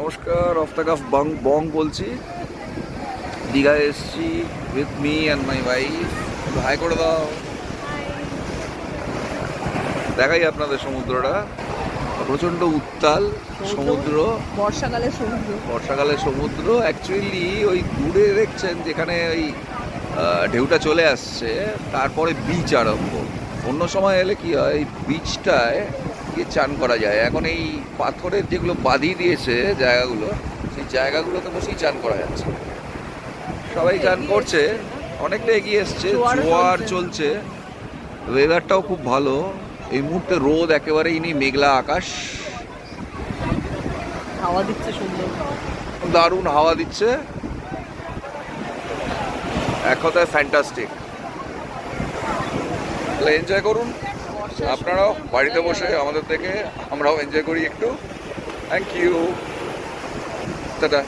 নমস্কার, of the calf বং বলছি। দীঘায় এসছি with me and my wife. Hi করে দাও, দেখাই আপনাদের সমুদ্রটা। প্রচণ্ড উত্তাল সমুদ্র, বর্ষাকালে সমুদ্র। অ্যাকচুয়ালি ওই দূরে দেখছেন যেখানে ওই ঢেউটা চলে আসছে, তারপরে বিচ আরম্ভ। অন্য সময় এলে কি হয়, এই বিচটায় গিয়ে চান করা যায়। এখন এই পাথরের যেগুলো বাঁধিয়ে দিয়েছে জায়গাগুলো, সেই জায়গাগুলোতে বসেই চান করা যাচ্ছে। সবাই চান করছে, অনেকটা এগিয়ে এসছে, জোয়ার চলছে, ওয়েদারটাও খুব ভালো। এই মুহূর্তে রোদ একেবারেই নেই, মেঘলা আকাশ, হাওয়া দিচ্ছে সুন্দর, দারুণ হাওয়া দিচ্ছে, এক কথায় ফ্যান্টাস্টিক। তাহলে এনজয় করুন আপনারাও বাড়িতে বসে আমাদের থেকে, আমরাও এনজয় করি একটু। Thank you, tata.